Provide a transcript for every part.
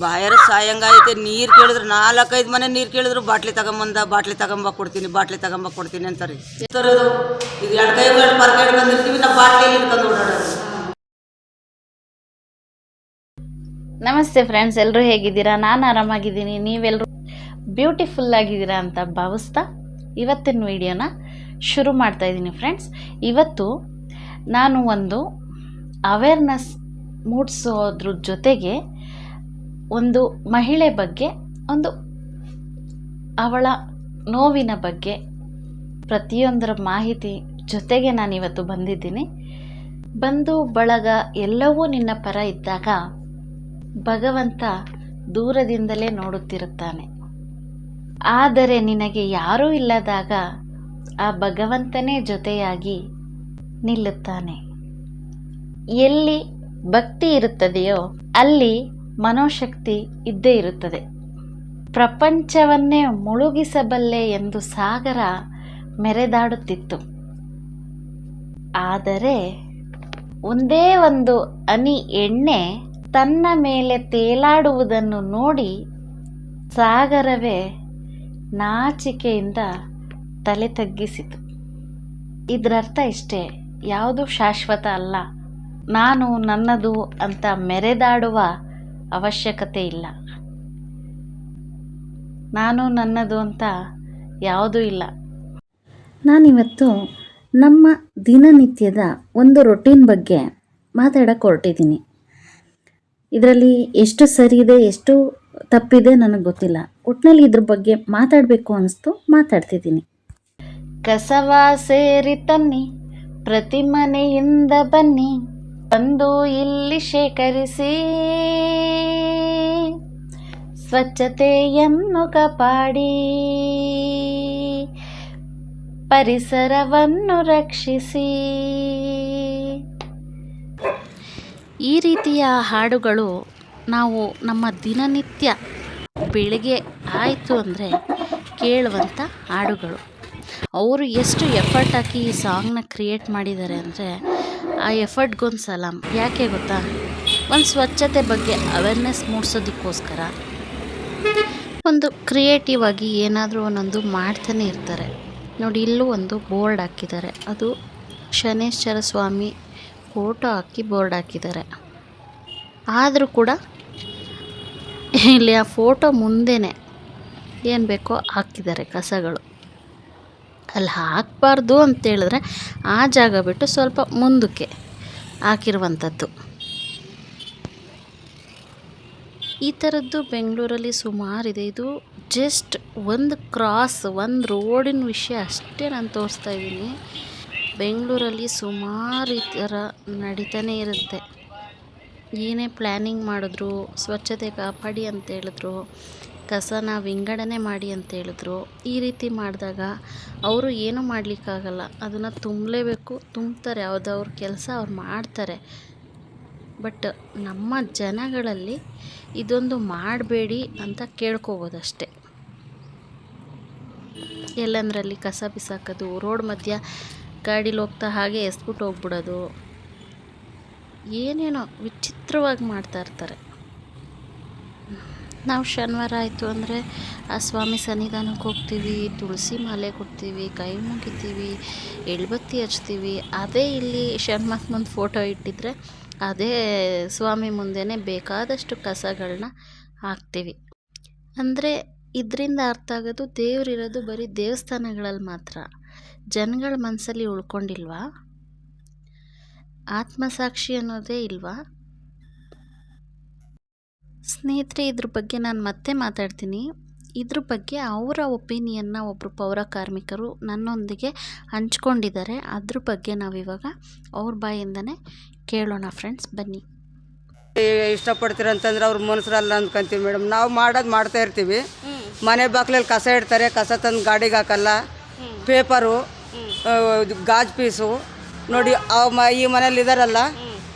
ಬಾಯಾರ ಸಾಯಂಗಾಯ್ತೆ. ನೀರು ಕೇಳಿದ್ರು 4-5 ಮನೆ ನೀರು ಕೇಳಿದ್ರು ಬಾಟ್ಲಿ ತಗೊಂಬ ಕೊಡ್ತೀನಿ ಅಂತಾರೆ. ಇದು 2 ಕೈ ಮಾರ್ಕೆಟ್ ಬಂದಿರ್ತೀವಿ, ನಾವು ಬಾಟ್ಲಿ ಇಟ್ಕೊಂಡು ಓಡಾಡೋದು. ನಮಸ್ತೆ ಫ್ರೆಂಡ್ಸ್, ಎಲ್ಲರೂ ಹೇಗಿದ್ದೀರಾ? ನಾನು ಆರಾಮಾಗಿದ್ದೀನಿ. ನೀವೆಲ್ಲರೂ ಬ್ಯೂಟಿಫುಲ್ ಆಗಿದ್ದೀರಾ ಅಂತ ಭಾವಿಸ್ತಾ ಇವತ್ತಿನ ವಿಡಿಯೋನ ಶುರು ಮಾಡ್ತಾ ಇದ್ದೀನಿ. ಫ್ರೆಂಡ್ಸ್, ಇವತ್ತು ನಾನು ಒಂದು ಅವೇರ್ನೆಸ್ ಮೂಡಿಸೋದ್ರ ಜೊತೆಗೆ ಒಂದು ಮಹಿಳೆ ಬಗ್ಗೆ, ಒಂದು ಅವಳ ನೋವಿನ ಬಗ್ಗೆ ಪ್ರತಿಯೊಂದರ ಮಾಹಿತಿ ಜೊತೆಗೆ ನಾನಿವತ್ತು ಬಂದಿದ್ದೀನಿ. ಬಂಧು ಬಳಗ ಎಲ್ಲವೂ ನಿನ್ನ ಪರ ಇದ್ದಾಗ ಭಗವಂತ ದೂರದಿಂದಲೇ ನೋಡುತ್ತಿರುತ್ತಾನೆ. ಆದರೆ ನಿನಗೆ ಯಾರೂ ಇಲ್ಲದಾಗ ಆ ಭಗವಂತನೇ ಜೊತೆಯಾಗಿ ನಿಲ್ಲುತ್ತಾನೆ. ಎಲ್ಲಿ ಭಕ್ತಿ ಇರುತ್ತದೆಯೋ ಅಲ್ಲಿ ಮನೋಶಕ್ತಿ ಇದ್ದೇ ಇರುತ್ತದೆ. ಪ್ರಪಂಚವನ್ನೇ ಮುಳುಗಿಸಬಲ್ಲೆ ಎಂದು ಸಾಗರ ಮೆರೆದಾಡುತ್ತಿತ್ತು. ಆದರೆ ಒಂದೇ ಒಂದು ಹನಿ ಎಣ್ಣೆ ತನ್ನ ಮೇಲೆ ತೇಲಾಡುವುದನ್ನು ನೋಡಿ ಸಾಗರವೇ ನಾಚಿಕೆಯಿಂದ ತಲೆ ತಗ್ಗಿಸಿತು. ಇದರರ್ಥ ಇಷ್ಟೇ, ಯಾವುದು ಶಾಶ್ವತ ಅಲ್ಲ, ನಾನು ನನ್ನದು ಅಂತ ಮೆರೆದಾಡುವ ಅವಶ್ಯಕತೆ ಇಲ್ಲ. ನಾನು ನನ್ನದು ಅಂತ ಯಾವುದೂ ಇಲ್ಲ. ನಾನಿವತ್ತು ನಮ್ಮ ದಿನನಿತ್ಯದ ಒಂದು ರೊಟೀನ್ ಬಗ್ಗೆ ಮಾತಾಡಕ್ಕೆ ಹೊರಟಿದ್ದೀನಿ. ಇದರಲ್ಲಿ ಎಷ್ಟು ಸರಿ ಇದೆ, ಎಷ್ಟು ತಪ್ಪಿದೆ ನನಗೆ ಗೊತ್ತಿಲ್ಲ. ಒಟ್ಟಿನಲ್ಲಿ ಇದ್ರ ಬಗ್ಗೆ ಮಾತಾಡಬೇಕು ಅನಿಸ್ತು, ಮಾತಾಡ್ತಿದ್ದೀನಿ. ಕಸವ ಸೇರಿ ತನ್ನಿ, ಪ್ರತಿ ಮನೆಯಿಂದ ಬನ್ನಿ, ಬಂದು ಇಲ್ಲಿ ಶೇಖರಿಸಿ, ಸ್ವಚ್ಛತೆಯನ್ನು ಕಾಪಾಡಿ, ಪರಿಸರವನ್ನು ರಕ್ಷಿಸಿ. ಈ ರೀತಿಯ ಹಾಡುಗಳು ನಾವು ನಮ್ಮ ದಿನನಿತ್ಯ ಬೆಳಗ್ಗೆ ಆಯಿತು ಅಂದರೆ ಕೇಳುವಂಥ ಹಾಡುಗಳು. ಅವರು ಎಷ್ಟು ಎಫರ್ಟ್ ಹಾಕಿ ಈ ಸಾಂಗ್ನ ಕ್ರಿಯೇಟ್ ಮಾಡಿದ್ದಾರೆ ಅಂದರೆ ಆ ಎಫರ್ಟ್ಗೊಂದು ಸಲಾಮ್. ಯಾಕೆ ಗೊತ್ತಾ? ಒಂದು ಸ್ವಚ್ಛತೆ ಬಗ್ಗೆ ಅವೇರ್ನೆಸ್ ಮೂಡಿಸೋದಕ್ಕೋಸ್ಕರ ಒಂದು ಕ್ರಿಯೇಟಿವ್ ಆಗಿ ಏನಾದರೂ ಒಂದೊಂದು ಮಾಡ್ತಾನೆ ಇರ್ತಾರೆ. ನೋಡಿ, ಇಲ್ಲೂ ಒಂದು ಬೋರ್ಡ್ ಹಾಕಿದ್ದಾರೆ. ಅದು ಶನೇಶ್ವರ ಸ್ವಾಮಿ ಫೋಟೋ ಹಾಕಿ ಬೋರ್ಡ್ ಹಾಕಿದ್ದಾರೆ. ಆದರೂ ಕೂಡ ಇಲ್ಲಿ ಆ ಫೋಟೋ ಮುಂದೆನೇ ಏನು ಬೇಕೋ ಹಾಕಿದ್ದಾರೆ ಕಸಗಳು. ಅಲ್ಲಿ ಹಾಕಬಾರ್ದು ಅಂತೇಳಿದ್ರೆ ಆ ಜಾಗ ಬಿಟ್ಟು ಸ್ವಲ್ಪ ಮುಂದಕ್ಕೆ ಹಾಕಿರುವಂಥದ್ದು. ಈ ಥರದ್ದು ಬೆಂಗಳೂರಲ್ಲಿ ಸುಮಾರಿದೆ. ಇದು ಜಸ್ಟ್ ಒಂದು ಕ್ರಾಸ್, ಒಂದು ರೋಡಿನ ವಿಷಯ ಅಷ್ಟೇ ನಾನು ತೋರಿಸ್ತಾ ಇದ್ದೀನಿ. ಬೆಂಗಳೂರಲ್ಲಿ ಸುಮಾರು ಈ ಥರ ನಡೀತಾನೆ ಇರುತ್ತೆ. ಏನೇ ಪ್ಲ್ಯಾನಿಂಗ್ ಮಾಡಿದ್ರು, ಸ್ವಚ್ಛತೆ ಕಾಪಾಡಿ ಅಂತ ಹೇಳಿದ್ರು, ಕಸನ ವಿಂಗಡಣೆ ಮಾಡಿ ಅಂತ ಹೇಳಿದ್ರು, ಈ ರೀತಿ ಮಾಡಿದಾಗ ಅವರು ಏನೂ ಮಾಡಲಿಕ್ಕಾಗಲ್ಲ. ಅದನ್ನು ತುಂಬಲೇಬೇಕು, ತುಂಬ್ತಾರೆ. ಅವ್ರ ಕೆಲಸ ಅವ್ರು ಮಾಡ್ತಾರೆ. ಬಟ್ ನಮ್ಮ ಜನಗಳಲ್ಲಿ ಇದೊಂದು ಮಾಡಬೇಡಿ ಅಂತ ಕೇಳ್ಕೋಬೋದಷ್ಟೆ. ಎಲ್ಲಂದ್ರಲ್ಲಿ ಕಸ ಬಿಸಾಕೋದು, ರೋಡ್ ಮಧ್ಯ ಗಾಡೀಲಿ ಹೋಗ್ತಾ ಹಾಗೆ ಎಸ್ಬಿಟ್ಟು ಹೋಗ್ಬಿಡೋದು, ಏನೇನೋ ವಿಚಿತ್ರವಾಗಿ ಮಾಡ್ತಾ ಇರ್ತಾರೆ. ನಾವು ಶನಿವಾರ ಆಯಿತು ಅಂದರೆ ಆ ಸ್ವಾಮಿ ಸನ್ನಿಧಾನಕ್ಕೆ ಹೋಗ್ತೀವಿ, ತುಳಸಿ ಮಾಲೆ ಕೊಡ್ತೀವಿ, ಕೈ ಮುಗಿತೀವಿ, ಎಳ್ಬತ್ತಿ ಹಚ್ತೀವಿ. ಅದೇ ಇಲ್ಲಿ ಶರ್ಮತ್ ಮುಂದೆ ಫೋಟೋ ಇಟ್ಟಿದ್ರೆ ಅದೇ ಸ್ವಾಮಿ ಮುಂದೆನೇ ಬೇಕಾದಷ್ಟು ಕಸಗಳನ್ನ ಹಾಕ್ತೀವಿ. ಅಂದರೆ ಇದರಿಂದ ಅರ್ಥ ಆಗೋದು, ದೇವರಿರೋದು ಬರೀ ದೇವಸ್ಥಾನಗಳಲ್ಲಿ ಮಾತ್ರ. ಜನಗಳ ಮನಸ್ಸಲ್ಲಿ ಉಳ್ಕೊಂಡಿಲ್ವಾ? ಆತ್ಮಸಾಕ್ಷಿ ಅನ್ನೋದೇ ಇಲ್ವಾ? ಸ್ನೇಹಿತರೆ, ಇದ್ರ ಬಗ್ಗೆ ನಾನು ಮತ್ತೆ ಮಾತಾಡ್ತೀನಿ. ಇದ್ರ ಬಗ್ಗೆ ಅವರ ಒಪಿನಿಯನ್ನ ಒಬ್ಬರು ಪೌರ ಕಾರ್ಮಿಕರು ನನ್ನೊಂದಿಗೆ ಹಂಚ್ಕೊಂಡಿದ್ದಾರೆ. ಅದ್ರ ಬಗ್ಗೆ ನಾವಿವಾಗ ಅವ್ರ ಬಾಯಿಂದನೇ ಕೇಳೋಣ. ಫ್ರೆಂಡ್ಸ್, ಬನ್ನಿ. ಇಷ್ಟಪಡ್ತೀರಂತಂದ್ರೆ ಅವ್ರ ಮನಸ್ಸರಲ್ಲ ಅಂದ್ಕೊಂತೀವಿ ಮೇಡಮ್. ನಾವು ಮಾಡ್ತಾ ಇರ್ತೀವಿ. ಮನೆ ಬಾಗಿಲಲ್ಲಿ ಕಸ ಇಡ್ತಾರೆ, ಕಸ ತಂದು ಗಾಡಿಗೆ ಹಾಕಲ್ಲ. ಪೇಪರು, ಗಾಜು ಪೀಸು ನೋಡಿ, ಈ ಮನೇಲಿ ಇದಾರಲ್ಲ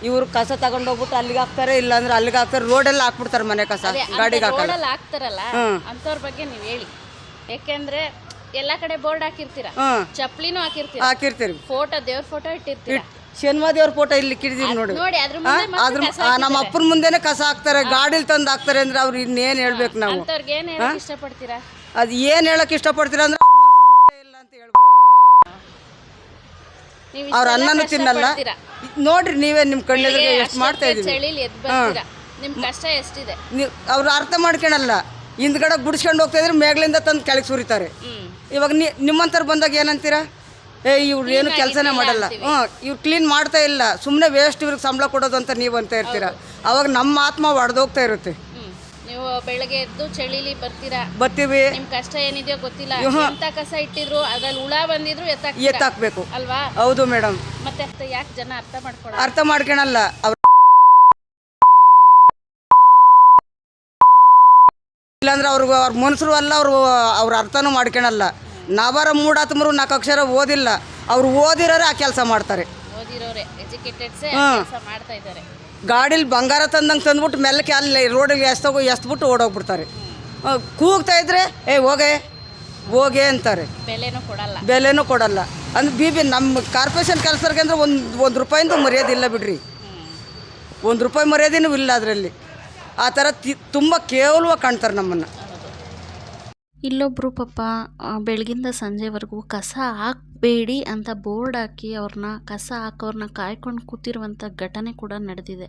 ಇವರು ಕಸ ತಗೊಂಡೋಗ್ಬಿಟ್ಟು ಅಲ್ಲಿಗೆ ಹಾಕ್ತಾರೆ, ಇಲ್ಲಾಂದ್ರೆ ಅಲ್ಲಿಗೆ ಹಾಕ್ತಾರೆ. ರೋಡೆಲ್ಲ ಹಾಕ್ಬಿಡ್ತಾರೆ ಮನೆ ಕಸ, ಗಾಡಿಗೆ ಹಾಕ್ತಾರಲ್ಲ ಅಂತವ್ರ ಬಗ್ಗೆ ನೀವು ಹೇಳಿ. ಯಾಕೆಂದ್ರೆ ಎಲ್ಲ ಕಡೆ ಬೋರ್ಡ್ ಹಾಕಿರ್ತೀರ, ಚಪ್ಲಿನೂ ಹಾಕಿರ್ತೀರಿ, ಹಾಕಿರ್ತೀರಿ, ಫೋಟೋ, ದೇವ್ರ ಫೋಟೋ ಇಟ್ಟಿರ್ತೀರ, ಶನಿವಾರ ದೇವ್ರ ಫೋಟೋ ಇಲ್ಲಿ ಕಿಡಿದೀವಿ ನೋಡಿ. ನೋಡಿ ಅದ್ರ ಮುಂದೆ ಮತ್ತೆ ಅದ್ರ ಕಸ ನಮ್ಮ ಅಪ್ಪನ ಮುಂದೆನೆ ಕಸ ಹಾಕ್ತಾರೆ, ಗಾಡಿಲಿ ತಂದು ಹಾಕ್ತಾರೆ ಅಂದ್ರೆ ಅವ್ರು ಇನ್ನೇನು ಹೇಳ್ಬೇಕು ನಾವು? ಅಂಥವ್ರಿಗೆ ಏನು ಹೇಳಕ್ ಇಷ್ಟಪಡ್ತೀರಾ? ಅದು ಏನು ಹೇಳಕ್ ಇಷ್ಟಪಡ್ತೀರಾ ಅಂದ್ರೆ ಅವ್ರ ಮನ್ಸಿಗೆ ಗುಟ್ಟೆ ಇಲ್ಲ ಅಂತ ಹೇಳ್ಬೋದು. ನೀವು ಅವ್ರ ಅನ್ನನೂ ತಿನ್ನಲ್ಲ. ನೋಡ್ರಿ ನೀವೇ ನಿಮ್ಮ ಕಣ್ಣೆದುರಿಗೆ ಎಷ್ಟು ಮಾಡ್ತಾ ಇದೀವಿ. ಚಳಿಲಿ ಎದ್ದು ಬರ್ತೀರಾ, ನಿಮ್ ಕಷ್ಟ ಎಷ್ಟಿದೆ ನೀವು ಅವ್ರು ಅರ್ಥ ಮಾಡ್ಕೊಳಲ್ಲ. ಹಿಂದ್ಗಡೆ ಗುಡಿಸ್ಕೊಂಡು ಹೋಗ್ತಾ ಇದ್ರೆ ಮೇಗ್ಲಿಂದ ತಂದು ಕೆಳಗೆ ಸುರಿತಾರೆ. ಇವಾಗ ನಿಮ್ಮಂಥವ್ರು ಬಂದಾಗ ಏನಂತೀರಾ? ಇವ್ರು ಏನು ಕೆಲಸನೇ ಮಾಡಲ್ಲ, ಇವ್ರು ಕ್ಲೀನ್ ಮಾಡ್ತಾ ಇಲ್ಲ, ಸುಮ್ಮನೆ ವೇಸ್ಟ್ ಇವ್ರಿಗೆ ಸಂಬಳ ಕೊಡೋದು ಅಂತ ನೀವು ಅಂತ ಇರ್ತೀರಾ. ಅವಾಗ ನಮ್ಮ ಆತ್ಮ ಒಡೆದೋಗ್ತಾ ಇರುತ್ತೆ. ನೀವು ಬೆಳಗ್ಗೆ ಎದ್ದು ಚಳಿಲಿ ಬರ್ತೀವಿ, ನಿಮ್ ಕಷ್ಟ ಏನಿದೆಯೋ ಗೊತ್ತಿಲ್ಲ, ಎಂತ ಕಸ ಇಟ್ಟಿದ್ರು ಅದ್ರಲ್ಲಿ ಹುಳ ಬಂದಿದ್ರು ಎತ್ತಾಕ್ಬೇಕು ಅಲ್ವಾ? ಹೌದು ಮೇಡಮ್. ಮತ್ತೆ ಯಾಕೆ ಜನ ಅರ್ಥ ಮಾಡ್ಕೊಳಲ್ಲ. ಇಲ್ಲಾಂದ್ರೆ ಅವ್ರಿಗೆ ಅವ್ರ ಮನುಷ್ಯರು ಅಲ್ಲ, ಅವ್ರ ಅರ್ಥನೂ ಮಾಡ್ಕೊಳಲ್ಲ. ನಾವಾರ ಮೂಡಾತ್ಮರು 4 ಅಕ್ಷರ ಓದಿಲ್ಲ, ಅವ್ರು ಓದಿರೋರೆ ಆ ಕೆಲಸ ಮಾಡ್ತಾರೆ. ಓದಿರೋರೆ ಎಜುಕೇಟೆಡ್ಸೇ ಮಾಡ್ತಾ ಇದ್ದಾರೆ. ಗಾಡೀಲಿ ಬಂಗಾರ ತಂದಂಗೆ ತಂದ್ಬಿಟ್ಟು ಮೆಲ್ಲಕ್ಕೆ ಅಲ್ಲಿ ರೋಡಿಗೆ ಎಸ್ಬಿಟ್ಟು ಓಡೋಗ್ಬಿಡ್ತಾರೆ. ಕೂಗ್ತಾ ಇದ್ರೆ ಹೋಗೆ ಅಂತಾರೆ. ಬೆಲೆನೂ ಕೊಡಲ್ಲ. ಅಂದ್ರೆ ನಮ್ಮ ಕಾರ್ಪೊರೇಷನ್ ಕೆಲಸರಿಗೆ ಅಂದ್ರೆ ಒಂದು ರೂಪಾಯಿಂದು ಮರ್ಯಾದಿಲ್ಲ ಬಿಡ್ರಿ. 1 ರೂಪಾಯಿ ಮರ್ಯಾದೆನೂ ಇಲ್ಲ ಅದರಲ್ಲಿ. ಆ ಥರ ತುಂಬ ಕೇವಲವಾಗಿ ಕಾಣ್ತಾರೆ ನಮ್ಮನ್ನು. ಇಲ್ಲೊಬ್ಬರು ಪಾಪ ಬೆಳಗಿಂದ ಸಂಜೆವರೆಗೂ ಕಸ ಹಾಕಬೇಡಿ ಅಂತ ಬೋರ್ಡ್ ಹಾಕಿ ಅವ್ರನ್ನ ಕಸ ಹಾಕೋರನ್ನ ಕಾಯ್ಕೊಂಡು ಕೂತಿರುವಂಥ ಘಟನೆ ಕೂಡ ನಡೆದಿದೆ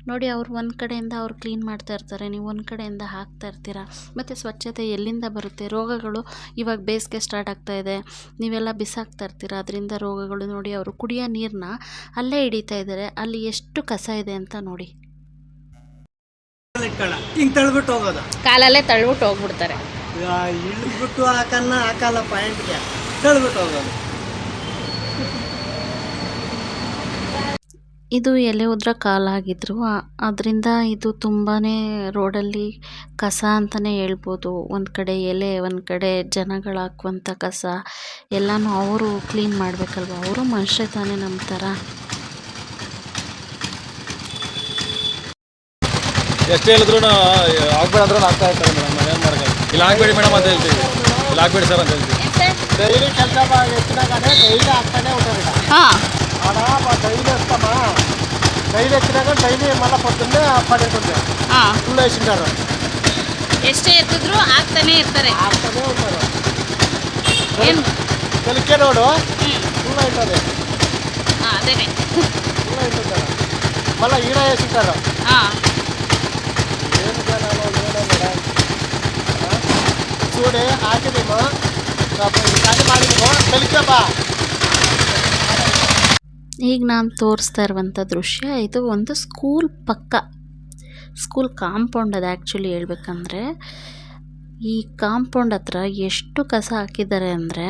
ನೋಡಿ. ಅವ್ರು ಒಂದು ಕಡೆಯಿಂದ ಅವ್ರು ಕ್ಲೀನ್ ಮಾಡ್ತಾ ಇರ್ತಾರೆ, ನೀವು ಒಂದು ಕಡೆಯಿಂದ ಹಾಕ್ತಾ ಇರ್ತೀರ. ಮತ್ತು ಸ್ವಚ್ಛತೆ ಎಲ್ಲಿಂದ ಬರುತ್ತೆ? ರೋಗಗಳು ಇವಾಗ ಬೇಸಿಗೆ ಸ್ಟಾರ್ಟ್ ಆಗ್ತಾ ಇದೆ, ನೀವೆಲ್ಲ ಬಿಸಾಕ್ತಾ ಇರ್ತೀರ, ಅದರಿಂದ ರೋಗಗಳು. ನೋಡಿ ಅವರು ಕುಡಿಯೋ ನೀರನ್ನ ಅಲ್ಲೇ ಹಿಡಿತಾ ಇದ್ದಾರೆ, ಅಲ್ಲಿ ಎಷ್ಟು ಕಸ ಇದೆ ಅಂತ ನೋಡಿ. ಕಾಲಲ್ಲೇ ತಳ್ಬಿಟ್ಟು ಹೋಗ್ಬಿಡ್ತಾರೆ. ಇಳಿದ್ಬಿಟ್ಟು ಹಾಕಲ್ಲ ಪಾಯಿಂಟ್ಗೆ ತಳ್ಬಿಟ್ಟು ಹೋಗೋದು. ಇದು ಎಲೆ ಉದ್ರ ಕಾಲಾಗಿದ್ರು, ಅದರಿಂದ ಇದು ತುಂಬಾ ರೋಡಲ್ಲಿ ಕಸ ಅಂತಲೇ ಹೇಳ್ಬೋದು. ಒಂದು ಕಡೆ ಎಲೆ, ಒಂದು ಕಡೆ ಜನಗಳು ಹಾಕುವಂಥ ಕಸ ಎಲ್ಲನೂ ಅವರು ಕ್ಲೀನ್ ಮಾಡಬೇಕಲ್ವ? ಅವರು ಮನುಷ್ಯ ತಾನೇ ನಮ್ಮ ಥರ. ಎಷ್ಟು ಹೇಳಿದ್ರು ಆಗ್ಬೇಡ ಅಂದ್ರೆ ಆಗ್ತಾ ಇರ್ತಾರೆ ಮೇಡಮ್. ನಾನು ಏನು ಮಾಡೋದು? ಇಲ್ಲಿ ಆಗಬೇಡಿ ಮೇಡಮ್ ಅಂತ ಹೇಳ್ತೀವಿ, ಇಲ್ಲಿ ಆಗಬೇಡಿ ಸರ್ ಅಂತ ಹೇಳ್ತೀವಿ. ಡೈಲಿ ಕೆಲಸ ಎತ್ತಿನಾಗೇ ಡೈಲಿ ಆಗ್ತಾನೆ ఉంటారు. డైలీ వస్తామా, డైలీ ఎత్తినాక డైలీ మళ్ళీ పొద్దున్నే పడుతుంది. ఫుల్ వేసింటారు. ಎಷ್ಟೇ ಎತ್ತಿದ್ರು ಆಗ್ತಾನೆ ಇರ್ತಾರೆ. ఉంటారు. తెలికే రోడ్ ఫుల్ అవుతుంది. అదేనే ఫుల్ అవుతుంటారు. మళ్ళీ ఈడ వేసింటారు. ಏನು జనాలు ಏನೋ ಮೇಡಮ್ చూడే ಹಾಕಿದೀಮೋ ಖಾಲಿ ಮಾಡಿದೀಮೋ తెలికే ಬಾ. ಈಗ ನಾನು ತೋರಿಸ್ತಾ ಇರುವಂಥ ದೃಶ್ಯ ಇದು ಒಂದು ಸ್ಕೂಲ್ ಪಕ್ಕ, ಸ್ಕೂಲ್ ಕಾಂಪೌಂಡ್. ಅದು ಆ್ಯಕ್ಚುಲಿ ಹೇಳ್ಬೇಕಂದ್ರೆ ಈ ಕಾಂಪೌಂಡ್ ಹತ್ರ ಎಷ್ಟು ಕಸ ಹಾಕಿದ್ದಾರೆ ಅಂದರೆ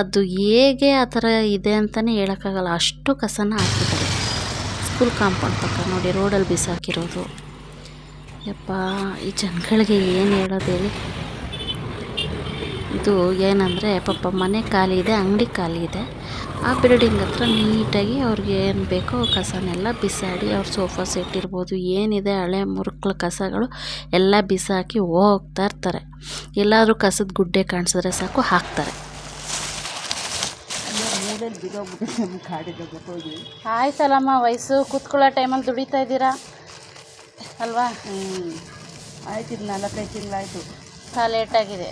ಅದು ಹೇಗೆ ಆ ಥರ ಇದೆ ಅಂತಲೇ ಹೇಳೋಕ್ಕಾಗಲ್ಲ, ಅಷ್ಟು ಕಸನ ಹಾಕಿದ್ದಾರೆ ಸ್ಕೂಲ್ ಕಾಂಪೌಂಡ್ ಪಕ್ಕ. ನೋಡಿ ರೋಡಲ್ಲಿ ಬಿಸಾಕಿರೋದು. ಯಪ್ಪ, ಈ ಜನಗಳಿಗೆ ಏನು ಹೇಳೋದು ಹೇಳಿ? ಇದು ಏನಂದರೆ ಪಾಪ ಮನೆ ಖಾಲಿ ಇದೆ, ಅಂಗಡಿ ಖಾಲಿ ಇದೆ, ಆ ಬಿಲ್ಡಿಂಗ್ ಹತ್ರ ನೀಟಾಗಿ ಅವ್ರಿಗೆ ಏನು ಬೇಕೋ ಕಸನೆಲ್ಲ ಬಿಸಾಡಿ, ಅವ್ರ ಸೋಫಾ ಸೆಟ್ ಇರ್ಬೋದು, ಏನಿದೆ ಹಳೆ ಮುರುಕ್ಲ ಕಸಗಳು ಎಲ್ಲ ಬಿಸಾಕಿ ಹೋಗ್ತಾ ಇರ್ತಾರೆ. ಎಲ್ಲಾದರೂ ಕಸದ ಗುಡ್ಡೆ ಕಾಣಿಸಿದ್ರೆ ಸಾಕು ಹಾಕ್ತಾರೆ. ಆಯ್ತಲ್ಲಮ್ಮ, ವಯಸ್ಸು ಕೂತ್ಕೊಳ್ಳೋ ಟೈಮಲ್ಲಿ ದುಡಿತಾ ಇದ್ದೀರಾ ಅಲ್ವಾ? ಆಯ್ತು, 4-5 ತಿಂಗಳಾಯಿತು. ಲೇಟಾಗಿದೆ.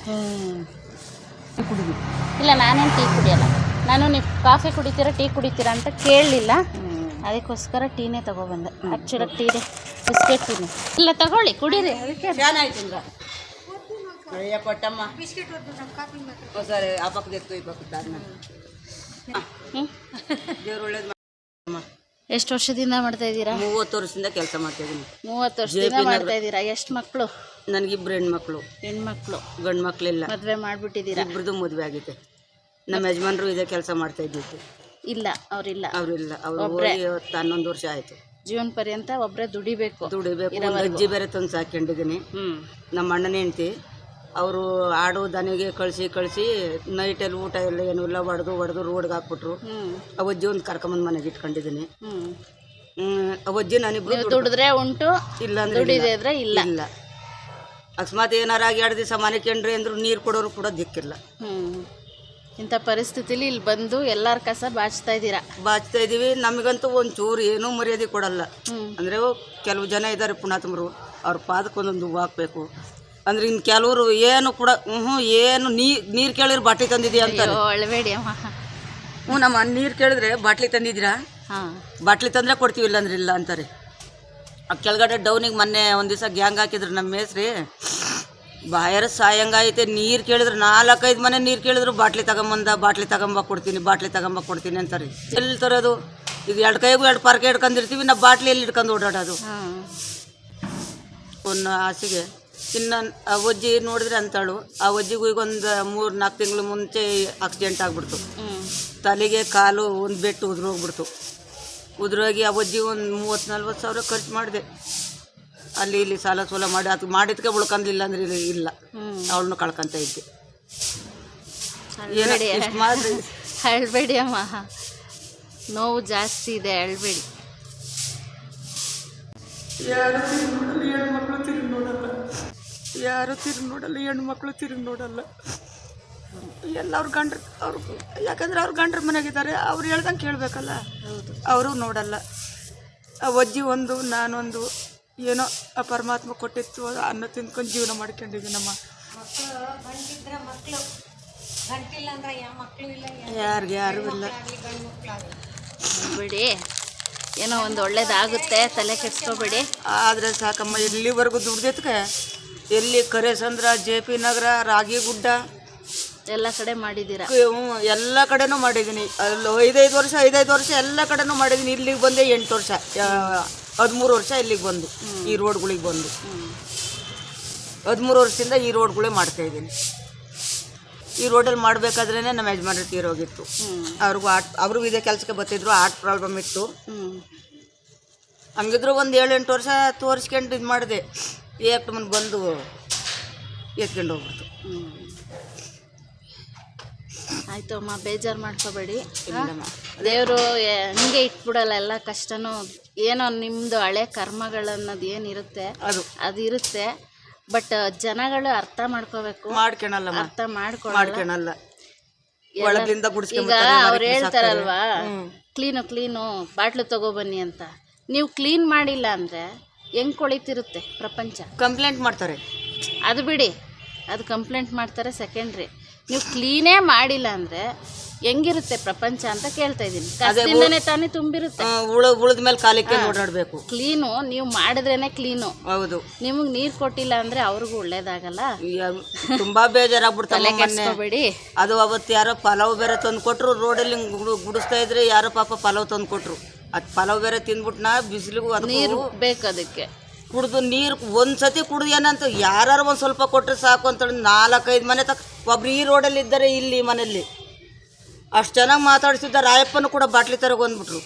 ಇಲ್ಲ, ನಾನೇನು ಟೀ ಕುಡಿಯಲ್ಲ. ನಾನು ನೀವು ಕಾಫಿ ಕುಡಿತೀರಾ ಟೀ ಕುಡಿತೀರಾ ಅಂತ ಕೇಳಲಿಲ್ಲ, ಅದಕ್ಕೋಸ್ಕರ ಟೀನೇ ತಗೊಬಂದೆ. ಆ್ಯಕ್ಚುಲಾಗಿ ಟೀನೇ, ಬಿಸ್ಕೆಟ್ ಟೀನೇ. ಇಲ್ಲ ತಗೊಳ್ಳಿ, ಕುಡೀರಿ. ಸರಿ, ಆ ಪಕ್ಕದ ಈ ಪಕ್ಕದ ದೇವ್ರು ಒಳ್ಳೇದು. ಎಷ್ಟು ವರ್ಷದಿಂದ ಮಾಡ್ತಾ ಇದ್ದೀರಾ? 30 ವರ್ಷದಿಂದ ಕೆಲಸ ಮಾಡ್ತಾ ಇದ್ದೀನಿ. 30 ವರ್ಷದಿಂದ ಮಾಡ್ತಾ ಇದ್ದೀರಾ. ಎಷ್ಟು ಮಕ್ಕಳು? ನನಗಿಬ್ರು ಹೆಣ್ಮಕ್ಳು. ಹೆಣ್ಮಕ್ಳು? ಗಂಡು ಮಕ್ಕಳಿಲ್ಲ. ಮದುವೆ ಮಾಡಿಬಿಟ್ಟಿದ್ದೀರಾ? ಇಬ್ಬರದು ಮದುವೆ ಆಗಿದೆ. ನಮ್ಮ ಯಜಮಾನ್ರು ಇದೇ ಕೆಲಸ ಮಾಡ್ತಾ ಇದ್ದಿದ್ದು. ಇಲ್ಲ, ಅವರಿಲ್ಲ. ಅವರು 11 ವರ್ಷ ಆಯಿತು. ಜೀವನ ಪರ್ಯಂತ ಒಬ್ಬರೇ ದುಡಿಬೇಕು. ಅಜ್ಜಿ ಬೇರೆ ತಂದು ಸಾಕೊಂಡಿದ್ದೀನಿ. ನಮ್ಮ ಅಣ್ಣನ ಹೆಂಡ್ತಿ ಅವರು ಆಡು ದನಿಗೆ ಕಳಿಸಿ ನೈಟಲ್ಲಿ ಊಟ ಎಲ್ಲ ಏನೂ ಇಲ್ಲ, ಹೊಡೆದು ರೋಡ್ಗೆ ಹಾಕ್ಬಿಟ್ರು. ಅವಜ್ಜಿ ಒಂದು ಕರ್ಕೊಂಬಂದು ಮನೆಗೆ ಇಟ್ಕೊಂಡಿದ್ದೀನಿ. ಅವಜ್ಜಿ ನಾನಿಬ್ರು ದುಡಿದ್ರೆ ಉಂಟು, ಇಲ್ಲ ಅಂದ್ರೆ ಇಲ್ಲ. ಅಕಸ್ಮಾತ್ ಏನಾರ ಆಗಿ 2 ದಿವಸ ಮನೆ ಕಂಡ್ರಿ ಅಂದ್ರು ನೀರು ಕೊಡೋರು ಕೂಡ ದಿಕ್ಕಿಲ್ಲ. ಇಂಥ ಪರಿಸ್ಥಿತಿಲಿ ಇಲ್ಲಿ ಬಂದು ಎಲ್ಲರ ಕಸ ಬಾಚ್ತಾ ಇದ್ದೀರಾ. ಬಾಚ್ತಾ ಇದೀವಿ. ನಮಗಂತೂ ಒಂಚೂರು ಏನೂ ಮರ್ಯಾದೆ ಕೊಡಲ್ಲ. ಅಂದರೆ ಕೆಲವು ಜನ ಇದ್ದಾರೆ ಪುಣ್ಯಾತ್ಮರು, ಅವ್ರ ಪಾದಕ್ಕೆ ಒಂದೊಂದು ಹೂವು ಹಾಕಬೇಕು ಅಂದ್ರೆ ಇನ್ನು ಕೆಲವರು ಏನು ಕೂಡ ಏನು ನೀರು ಕೇಳಿದ್ರೆ ಬಾಟ್ಲಿ ತಂದಿದ್ದೀಯ ಅಂತಾರೆ. ಒಳಬೇಡಿ ಅಮ್ಮ. ನಮ್ಮ ನೀರು ಕೇಳಿದ್ರೆ ಬಾಟ್ಲಿ ತಂದಿದ್ದೀರಾ, ಬಾಟ್ಲಿ ತಂದರೆ ಕೊಡ್ತೀವಿ ಇಲ್ಲಾಂದ್ರೆ ಇಲ್ಲ ಅಂತಾರೆ. ಆ ಕೆಳಗಡೆ ಡೌನಿಗೆ ಮೊನ್ನೆ ಒಂದು ದಿವಸ ಗ್ಯಾಂಗ್ ಹಾಕಿದ್ರು ನಮ್ಮ ಮೇಸ್ರಿ, ಬಾಯರ ಸಾಯಂಗಾಯ್ತೆ. ನೀರು ಕೇಳಿದ್ರು 4-5 ಮನೆ ನೀರು ಕೇಳಿದ್ರು ಬಾಟ್ಲಿ ಬಾಟ್ಲಿ ತಗೊಂಬ ಕೊಡ್ತೀನಿ ಅಂತಾರೆ. ಎಲ್ಲಿ ತರೋದು? ಈಗ 2 ಕೈಗೂ 2 ಪಾರ್ಕೆ ಹಿಡ್ಕೊಂಡಿರ್ತೀವಿ, ನಾವು ಬಾಟ್ಲಿ ಎಲ್ಲಿ ಹಿಡ್ಕೊಂಡು ಓಡಾಡೋದು? ಒಂದು ಆಸೆಗೆ. ಇನ್ನು ಆ ಅಜ್ಜಿ ನೋಡಿದ್ರೆ ಅಂತಾಳು, ಆ ಅಜ್ಜಿಗೂ ಈಗ ಒಂದು 3-4 ತಿಂಗಳು ಮುಂಚೆ ಆಕ್ಸಿಡೆಂಟ್ ಆಗಿಬಿಡ್ತು. ತಲೆಗೆ ಕಾಲು ಒಂದು ಬೆಟ್ಟು ಉದುರೋಗ್ಬಿಡ್ತು. ಉದುರೋಗಿ ಆ ಅಜ್ಜಿ ಒಂದು 30-40 ಸಾವಿರ ಖರ್ಚು ಮಾಡಿದೆ. ಅಲ್ಲಿ ಇಲ್ಲಿ ಸಾಲ ಸೋಲ ಮಾಡಿ ಅದು ಮಾಡಿದ್ಕೆ ಉಳ್ಕೊಂಡಿಲ್ಲ ಅಂದ್ರೆ ಇಲ್ಲ, ಅವಳನ್ನು ಕಳ್ಕೊಂತ ಇದ್ದೆ. ಹೇಳ್ಬೇಡಿ ಅಮ್ಮ, ನೋವು ಜಾಸ್ತಿ ಇದೆ, ಹೇಳ್ಬೇಡಿ. ಯಾರು ತಿರುಗಿ ನೋಡಲ್ಲ, ಹೆಣ್ಮಕ್ಳು ತಿರುಗಿ ನೋಡಲ್ಲ. ಎಲ್ಲ ಅವ್ರ ಗಂಡ್ರು ಯಾಕಂದ್ರೆ ಅವ್ರ ಗಂಡ್ರ ಮನೆಗಿದ್ದಾರೆ, ಅವ್ರು ಹೇಳ್ದಂಗೆ ಕೇಳಬೇಕಲ್ಲ. ಅವರು ನೋಡಲ್ಲ. ಆ ಅಜ್ಜಿ ಒಂದು ನಾನೊಂದು ಏನೋ ಆ ಪರಮಾತ್ಮ ಕೊಟ್ಟಿತ್ತು, ಅನ್ನ ತಿಂದ್ಕೊಂಡು ಜೀವನ ಮಾಡ್ಕೊಂಡಿದ್ವಿ. ನಮ್ಮ ಯಾರು ಇಲ್ಲ ಬಿಡಿ, ಏನೋ ಒಂದು ಒಳ್ಳೇದಾಗುತ್ತೆ, ತಲೆ ಕೆಡ್ಸ್ಕೊಬೇಡಿ. ಆದರೆ ಸಾಕಮ್ಮ, ಇಲ್ಲಿವರೆಗೂ ದುಡ್ದೈತ್ಗೆ ಎಲ್ಲಿ ಕರೇಸಂದ್ರ, JP ನಗರ, ರಾಗಿಗುಡ್ಡ ಎಲ್ಲ ಕಡೆ ಮಾಡಿದ್ದೀರಾ? ಎಲ್ಲ ಕಡೆನೂ ಮಾಡಿದ್ದೀನಿ. ಅಲ್ಲಿ 5 ವರ್ಷ ಎಲ್ಲ ಕಡೆನೂ ಮಾಡಿದ್ದೀನಿ. ಇಲ್ಲಿಗೆ ಬಂದೆ 8 ವರ್ಷ, 13 ವರ್ಷ ಇಲ್ಲಿಗೆ ಬಂದು ಈ ರೋಡ್ಗಳಿಗೆ ಬಂದು 13 ವರ್ಷದಿಂದ ಈ ರೋಡ್ಗಳೇ ಮಾಡ್ತಾಯಿದ್ದೀನಿ. ಈ ರೋಡಲ್ಲಿ ಮಾಡಬೇಕಾದ್ರೇ ನಮ್ಮ ಯಜಮಾನ್ರು ತೀರೋಗಿತ್ತು. ಅವ್ರಿಗೂ ಇದೇ ಕೆಲಸಕ್ಕೆ ಬರ್ತಿದ್ರು, ಹಾರ್ಟ್ ಪ್ರಾಬ್ಲಮ್ ಇತ್ತು. ಹಂಗಿದ್ರು ಒಂದು 7-8 ವರ್ಷ ತೋರಿಸ್ಕೊಂಡು ಇದು ಮಾಡಿದೆ. ಏಕ್ಟಮನ್ ಬಂದು ಎತ್ಕೊಂಡು ಹೋಗ್ಬಿಡ್ತು. ಆಯಿತು ಅಮ್ಮ, ಬೇಜಾರು ಮಾಡ್ಕೋಬೇಡಿ. ದೇವರು ಹಿಂಗೆ ಇಟ್ಬಿಡಲ್ಲ, ಎಲ್ಲ ಕಷ್ಟನೂ ಏನೋ ನಿಮ್ಮದು ಹಳೆ ಕರ್ಮಗಳನ್ನೋದು ಏನಿರುತ್ತೆ ಅದು ಇರುತ್ತೆ. ಬಟ್ ಜನಗಳು ಅರ್ಥ ಮಾಡ್ಕೋಬೇಕು, ಅರ್ಥ ಮಾಡ್ಕೊಳ್ಳಲ್ಲ. ಈಗ ಅವ್ರು ಹೇಳ್ತಾರಲ್ವಾ, ಕ್ಲೀನು ಬಾಟ್ಲು ತಗೊಬನ್ನಿ ಅಂತ. ನೀವು ಕ್ಲೀನ್ ಮಾಡಿಲ್ಲ ಅಂದರೆ ಹೆಂಗೆ ಕೊಳಿತಿರುತ್ತೆ ಪ್ರಪಂಚ? ಕಂಪ್ಲೇಂಟ್ ಮಾಡ್ತಾರೆ. ಅದು ಬಿಡಿ, ಅದು ಕಂಪ್ಲೇಂಟ್ ಮಾಡ್ತಾರೆ ಸೆಕೆಂಡ್ರಿ. ನೀವು ಕ್ಲೀನೇ ಮಾಡಿಲ್ಲ ಅಂದರೆ ಹೆಂಗಿರುತ್ತೆ ಪ್ರಪಂಚ ಅಂತ ಕೇಳ್ತಾ ಇದ್ದೀನಿ. ಕಸದಿಂದನೇ ತಾನೇ ತುಂಬಿರುತ್ತೆ. ಉಳಿದ ಮೇಲೆ ಕಾಲಕ್ಕೆ ಓಡಾಡಬೇಕು. ಕ್ಲೀನು ನೀವು ಮಾಡಿದ್ರೇನೆ ಕ್ಲೀನು. ಹೌದು. ನಿಮಗೆ ನೀರು ಕೊಟ್ಟಿಲ್ಲ ಅಂದರೆ ಅವ್ರಿಗೂ ಒಳ್ಳೇದಾಗಲ್ಲ. ತುಂಬಾ ಬೇಜಾರಾಗ್ಬಿಡ್ತಾರೆ. ಕೆಡಿಸ್ಕೋಬೇಡಿ. ಅದು ಅವತ್ತು ಯಾರೋ ಪಲಾವ್ ಬೇರೆ ತಂದು ಕೊಟ್ಟರು, ರೋಡಲ್ಲಿ ಗುಡಿಸ್ತಾ ಇದ್ರೆ ಯಾರೋ ಪಾಪ ಪಲಾವ್ ತಂದು ಕೊಟ್ಟರು. ಅದು ಪಲಾವ್ ಬೇರೆ ತಿಂದ್ಬಿಟ್ನ, ಬಿಸಿಲಿಗೂ ನೀರು ಬೇಕು ಅದಕ್ಕೆ. ಕುಡ್ದು ನೀರು ಒಂದ್ಸತಿ ಕುಡ್ದು ಏನಂತ ಯಾರು ಒಂದು ಸ್ವಲ್ಪ ಕೊಟ್ಟರೆ ಸಾಕು ಅಂತೇಳಿ 4-5 ಮನೆ ಒಬ್ರು ಈ ರೋಡಲ್ಲಿ ಇದ್ದಾರೆ, ಇಲ್ಲಿ ಮನೆಯಲ್ಲಿ ಅಷ್ಟು ಚೆನ್ನಾಗಿ ಮಾತಾಡಿಸಿದ್ದ. ರಾಯಪ್ಪನು ಕೂಡ ಬಾಟ್ಲಿ ತರಗೆ ಬಂದ್ಬಿಟ್ರು.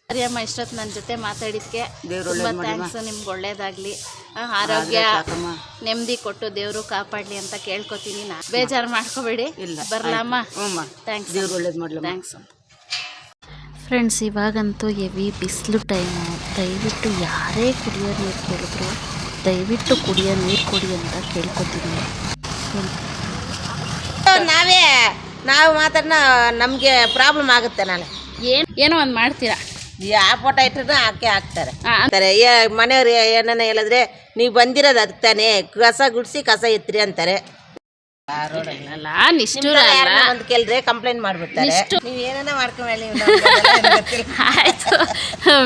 ಸರಿ ಅಮ್ಮ, ಇಷ್ಟೊತ್ತು ನನ್ನ ಜೊತೆ ಮಾತಾಡಿದ್ಕೆ ತುಂಬ ಥ್ಯಾಂಕ್ಸ್. ನಿಮ್ಗೆ ಒಳ್ಳೇದಾಗಲಿ, ಆರೋಗ್ಯ ನೆಮ್ಮದಿ ಕೊಟ್ಟು ದೇವರು ಕಾಪಾಡಲಿ ಅಂತ ಕೇಳ್ಕೊತೀನಿ. ಬೇಜಾರು ಮಾಡ್ಕೋಬೇಡಿ. ಬರಲಮ್ಮ? ಥ್ಯಾಂಕ್ಸ್, ದೇವ್ರು ಒಳ್ಳೇದು ಮಾಡಲಿ. ಥ್ಯಾಂಕ್ಸ್. ಫ್ರೆಂಡ್ಸ್, ಇವಾಗಂತೂ ಹೆವಿ ಬಿಸಿಲು ಟೈಮು. ದಯವಿಟ್ಟು ಯಾರೇ ಕುಡಿಯೋ ನೀರು ಕೇಳಿದ್ರು ದಯವಿಟ್ಟು ಕುಡಿಯೋ ನೀರು ಕೊಡಿ ಅಂತ ಕೇಳ್ಕೊತೀನಿ. ನಾವು ಮಾತ್ರ ನಮಗೆ ಪ್ರಾಬ್ಲಮ್ ಆಗುತ್ತೆ. ಏನೋ ಒಂದು ಮಾಡ್ತೀರಾ, ಯಾವ ಫೋಟೋ ಇಟ್ಟರು ಹಾಕ್ತಾರೆ. ಮನೆಯವ್ರು ಏನನ್ನ ಹೇಳಿದ್ರೆ ನೀವು ಬಂದಿರೋದು ಅದಕ್ಕೆ ತಾನೇ, ಕಸ ಗುಡಿಸಿ ಕಸ ಎತ್ತಿರಿ ಅಂತಾರೆ. ನಿಷ್ಠುರ ಒಂದು ಕೇಳಿದ್ರೆ ಕಂಪ್ಲೇಂಟ್ ಮಾಡ್ಬಿಡ್ತಾರೆ. ನೀವು ಏನೇನೋ ಮಾಡ್ಕೊಂಡಿ. ಆಯ್ತು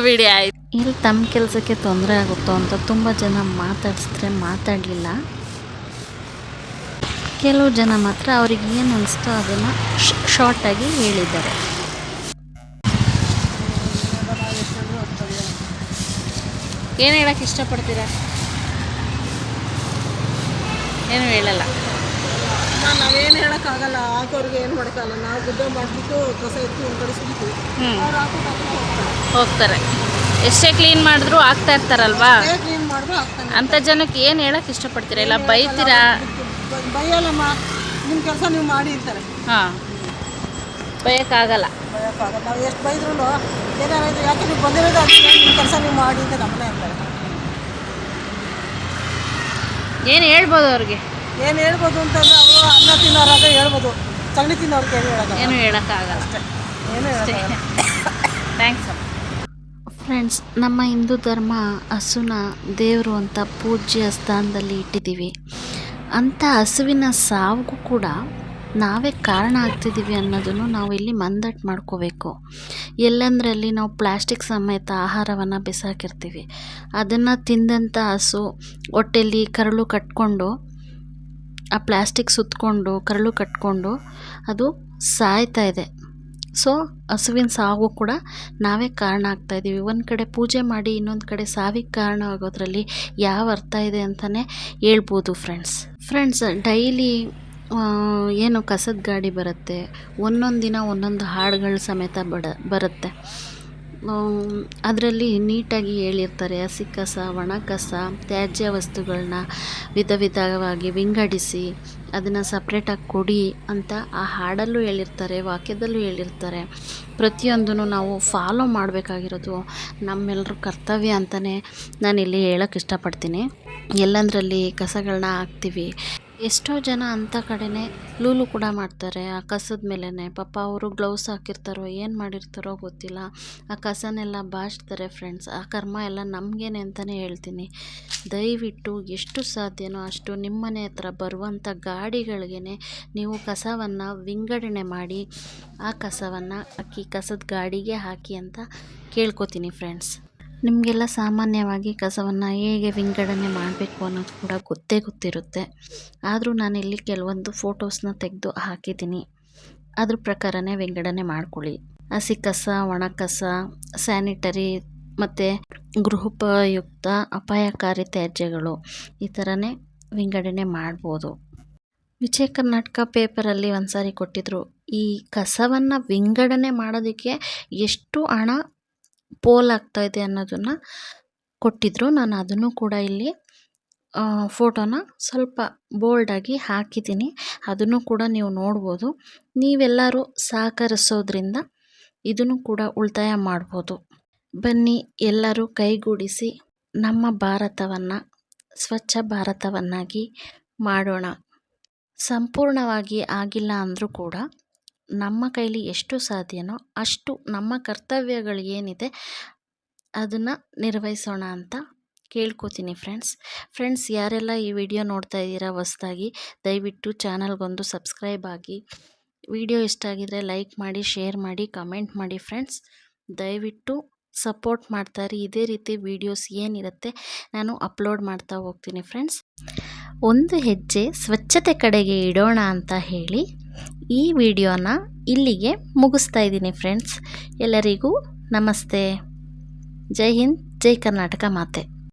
ಬಿಡಿ, ಆಯ್ತು. ಇಲ್ಲಿ ತಮ್ಮ ಕೆಲಸಕ್ಕೆ ತೊಂದರೆ ಆಗುತ್ತೋ ಅಂತ ತುಂಬ ಜನ ಮಾತಾಡಿಸಿದ್ರೆ ಮಾತಾಡಲಿಲ್ಲ. ಕೆಲವು ಜನ ಮಾತ್ರ ಅವ್ರಿಗೆ ಏನು ಅನಿಸ್ತೋ ಅದನ್ನು ಶಾರ್ಟಾಗಿ ಹೇಳಿದ್ದಾರೆ. ಏನು ಹೇಳಕ್ಕೆ ಇಷ್ಟಪಡ್ತೀರಾ? ಏನು ಹೇಳಲ್ಲ. ನಾವೇನು ಹೇಳೋಕ್ಕಾಗಲ್ಲ, ಹಾಕೋರಿಗೆ ಏನು ಮಾಡೋಕ್ಕಾಗಲ್ಲ. ನಾವು ಗುಡ್ಡ ಮಾಡಿಬಿಟ್ಟು ಕಸ ಎತ್ತಿ ಒಂದು ಕಡೆ ಸುಡ್ತೀವಿ, ಹೋಗ್ತಾರೆ. ಎಷ್ಟೇ ಕ್ಲೀನ್ ಮಾಡಿದ್ರು ಆಗ್ತಾ ಇರ್ತಾರಲ್ವಾ, ಕ್ಲೀನ್ ಮಾಡಿದ್ರು ಆಗ್ತಾನೆ. ಅಂಥ ಜನಕ್ಕೆ ಏನು ಹೇಳಕ್ಕೆ ಇಷ್ಟಪಡ್ತೀರಾ? ಇಲ್ಲ ಬೈತೀರಾ? ಬೈಯಲ್ಲಮ್ಮ, ನಿಮ್ಮ ಕೆಲಸ ನೀವು ಮಾಡಿ ಅಂತಾರೆ. ಹಾಂ, ಬೈಯೋಕ್ಕಾಗಲ್ಲ. ನಾವು ಎಷ್ಟು ಬೈದ್ರು ಏನಾರು ಯಾಕೆ ನೀವು ಬಂದಿರೋದು, ಅದಕ್ಕೆ ನಿಮ್ಮ ಕೆಲಸ ನೀವು ಮಾಡಿ ಅಂತ ನಮ್ಮನೆ ಅಂತಾರೆ. ಏನು ಹೇಳ್ಬೋದು ಅವ್ರಿಗೆ? ಏನು ಹೇಳ್ಬೋದು ಅಂತಂದ್ರೆ ಅವರು ಅನ್ನ ತಿನ್ನೋರಾಗ ಹೇಳ್ಬೋದು, ಸಗಣಿ ತಿನ್ನೋರ್ಗೆ ಏನು ಹೇಳೋದು ಏನು ಹೇಳೋಕ್ಕಾಗಲ್ಲ ಏನು ಹೇಳೋಕ್ಕಾಗಲ್ಲ. ಥ್ಯಾಂಕ್ಸ್. ಫ್ರೆಂಡ್ಸ್, ನಮ್ಮ ಹಿಂದೂ ಧರ್ಮ ಹಸುನ ದೇವರು ಅಂತ ಪೂಜ್ಯ ಸ್ಥಾನದಲ್ಲಿ ಇಟ್ಟಿದ್ದೀವಿ. ಅಂಥ ಹಸುವಿನ ಸಾವಿಗೂ ಕೂಡ ನಾವೇ ಕಾರಣ ಆಗ್ತಿದ್ದೀವಿ ಅನ್ನೋದನ್ನು ನಾವು ಇಲ್ಲಿ ಮಂದಟ್ಟು ಮಾಡ್ಕೋಬೇಕು. ಎಲ್ಲಂದ್ರಲ್ಲಿ ನಾವು ಪ್ಲಾಸ್ಟಿಕ್ ಸಮೇತ ಆಹಾರವನ್ನು ಬಿಸಾಕಿರ್ತೀವಿ. ಅದನ್ನು ತಿಂದಂಥ ಹಸು ಹೊಟ್ಟೆಯಲ್ಲಿ ಕರಳು ಕಟ್ಕೊಂಡು, ಆ ಪ್ಲಾಸ್ಟಿಕ್ ಸುತ್ತಕೊಂಡು ಕರಳು ಕಟ್ಕೊಂಡು ಅದು ಸಾಯ್ತಾ ಇದೆ. ಸೊ ಹಸುವಿನ ಸಾವು ಕೂಡ ನಾವೇ ಕಾರಣ ಆಗ್ತಾಯಿದ್ದೀವಿ. ಒಂದು ಕಡೆ ಪೂಜೆ ಮಾಡಿ ಇನ್ನೊಂದು ಕಡೆ ಸಾವಿಗೆ ಕಾರಣ ಆಗೋದ್ರಲ್ಲಿ ಯಾವ ಅರ್ಥ ಇದೆ ಅಂತಲೇ ಹೇಳ್ಬೋದು. ಫ್ರೆಂಡ್ಸ್ ಡೈಲಿ ಏನು ಕಸದ ಗಾಡಿ ಬರುತ್ತೆ, ಒಂದೊಂದು ದಿನ ಒಂದೊಂದು ಹಾಡುಗಳು ಸಮೇತ ಬರುತ್ತೆ. ಅದರಲ್ಲಿ ನೀಟಾಗಿ ಹೇಳಿರ್ತಾರೆ ಹಸಿ ಕಸ, ಒಣ ಕಸ, ತ್ಯಾಜ್ಯ ವಸ್ತುಗಳನ್ನ ವಿಧ ವಿಧವಾಗಿ ವಿಂಗಡಿಸಿ ಅದನ್ನು ಸಪ್ರೇಟಾಗಿ ಕೊಡಿ ಅಂತ ಆ ಹಾಡಲ್ಲೂ ಹೇಳಿರ್ತಾರೆ, ವಾಕ್ಯದಲ್ಲೂ ಹೇಳಿರ್ತಾರೆ. ಪ್ರತಿಯೊಂದನ್ನು ನಾವು ಫಾಲೋ ಮಾಡಬೇಕಾಗಿರೋದು ನಮ್ಮೆಲ್ಲರ ಕರ್ತವ್ಯ ಅಂತಲೇ ನಾನಿಲ್ಲಿ ಹೇಳೋಕ್ಕೆ ಇಷ್ಟಪಡ್ತೀನಿ. ಎಲ್ಲಂದರಲ್ಲಿ ಕಸಗಳನ್ನ ಹಾಕ್ತೀವಿ. ಎಷ್ಟೋ ಜನ ಅಂಥ ಕಡೆನೇ ಲೂಲು ಕೂಡ ಮಾಡ್ತಾರೆ ಆ ಕಸದ ಮೇಲೇ. ಪಾಪ ಅವರು ಗ್ಲೌಸ್ ಹಾಕಿರ್ತಾರೋ ಏನು ಮಾಡಿರ್ತಾರೋ ಗೊತ್ತಿಲ್ಲ, ಆ ಕಸನೆಲ್ಲ ಬಾಚ್ತಾರೆ. ಫ್ರೆಂಡ್ಸ್, ಆ ಕರ್ಮ ಎಲ್ಲ ನಮಗೇನೆ ಅಂತಲೇ ಹೇಳ್ತೀನಿ. ದಯವಿಟ್ಟು ಎಷ್ಟು ಸಾಧ್ಯನೋ ಅಷ್ಟು ನಿಮ್ಮನೆ ಹತ್ರ ಬರುವಂಥ ಗಾಡಿಗಳಿಗೇ ನೀವು ಕಸವನ್ನು ವಿಂಗಡಣೆ ಮಾಡಿ ಆ ಕಸವನ್ನು ಕಸದ ಗಾಡಿಗೆ ಹಾಕಿ ಅಂತ ಕೇಳ್ಕೊತೀನಿ. ಫ್ರೆಂಡ್ಸ್, ನಿಮಗೆಲ್ಲ ಸಾಮಾನ್ಯವಾಗಿ ಕಸವನ್ನು ಹೇಗೆ ವಿಂಗಡಣೆ ಮಾಡಬೇಕು ಅನ್ನೋದು ಕೂಡ ಗೊತ್ತಿರುತ್ತೆ. ಆದರೂ ನಾನಿಲ್ಲಿ ಕೆಲವೊಂದು ಫೋಟೋಸ್ನ ತೆಗೆದು ಹಾಕಿದ್ದೀನಿ. ಅದ್ರ ಪ್ರಕಾರನೇ ವಿಂಗಡಣೆ ಮಾಡ್ಕೊಳ್ಳಿ. ಹಸಿ ಕಸ, ಒಣ ಕಸ, ಸ್ಯಾನಿಟರಿ ಮತ್ತು ಗೃಹೋಪಯುಕ್ತ ಅಪಾಯಕಾರಿ ತ್ಯಾಜ್ಯಗಳು, ಈ ಥರನೇ ವಿಂಗಡಣೆ ಮಾಡ್ಬೋದು. ವಿಜಯ ಕರ್ನಾಟಕ ಪೇಪರಲ್ಲಿ ಒಂದು ಸಾರಿ ಕೊಟ್ಟಿದ್ದರು, ಈ ಕಸವನ್ನು ವಿಂಗಡಣೆ ಮಾಡೋದಕ್ಕೆ ಎಷ್ಟು ಹಣ ಪೋಲಾಗ್ತಾಯಿದೆ ಅನ್ನೋದನ್ನು ಕೊಟ್ಟಿದ್ದರು. ನಾನು ಅದನ್ನು ಕೂಡ ಇಲ್ಲಿ ಫೋಟೋನ ಸ್ವಲ್ಪ ಬೋಲ್ಡಾಗಿ ಹಾಕಿದ್ದೀನಿ. ಅದನ್ನು ಕೂಡ ನೀವು ನೋಡ್ಬೋದು. ನೀವೆಲ್ಲರೂ ಸಹಕರಿಸೋದ್ರಿಂದ ಇದನ್ನು ಕೂಡ ಉಳಿತಾಯ ಮಾಡ್ಬೋದು. ಬನ್ನಿ ಎಲ್ಲರೂ ಕೈಗೂಡಿಸಿ ನಮ್ಮ ಭಾರತವನ್ನು ಸ್ವಚ್ಛ ಭಾರತವನ್ನಾಗಿ ಮಾಡೋಣ. ಸಂಪೂರ್ಣವಾಗಿ ಆಗಿಲ್ಲ ಅಂದರೂ ಕೂಡ ನಮ್ಮ ಕೈಲಿ ಎಷ್ಟು ಸಾಧ್ಯನೋ ಅಷ್ಟು ನಮ್ಮ ಕರ್ತವ್ಯಗಳು ಏನಿದೆ ಅದನ್ನು ನಿರ್ವಹಿಸೋಣ ಅಂತ ಕೇಳ್ಕೊತೀನಿ. ಫ್ರೆಂಡ್ಸ್ ಯಾರೆಲ್ಲ ಈ ವಿಡಿಯೋ ನೋಡ್ತಾ ಇದ್ದೀರಾ ಹೊಸದಾಗಿ, ದಯವಿಟ್ಟು ಚಾನಲ್ಗೊಂದು ಸಬ್ಸ್ಕ್ರೈಬ್ ಆಗಿ. ವಿಡಿಯೋ ಇಷ್ಟ ಆಗಿದರೆ ಲೈಕ್ ಮಾಡಿ, ಶೇರ್ ಮಾಡಿ, ಕಮೆಂಟ್ ಮಾಡಿ. ಫ್ರೆಂಡ್ಸ್, ದಯವಿಟ್ಟು ಸಪೋರ್ಟ್ ಮಾಡ್ತಾಯಿರಿ. ಇದೇ ರೀತಿ ವೀಡಿಯೋಸ್ ಏನಿರುತ್ತೆ ನಾನು ಅಪ್ಲೋಡ್ ಮಾಡ್ತಾ ಹೋಗ್ತೀನಿ. ಫ್ರೆಂಡ್ಸ್, ಒಂದು ಹೆಜ್ಜೆ ಸ್ವಚ್ಛತೆ ಕಡೆಗೆ ಇಡೋಣ ಅಂತ ಹೇಳಿ ಈ ವಿಡಿಯೋನ ಇಲ್ಲಿಗೆ ಮುಗಿಸ್ತಾ ಇದ್ದೀನಿ. ಫ್ರೆಂಡ್ಸ್, ಎಲ್ಲರಿಗೂ ನಮಸ್ತೆ. ಜೈ ಹಿಂದ್, ಜೈ ಕರ್ನಾಟಕ ಮಾತೆ.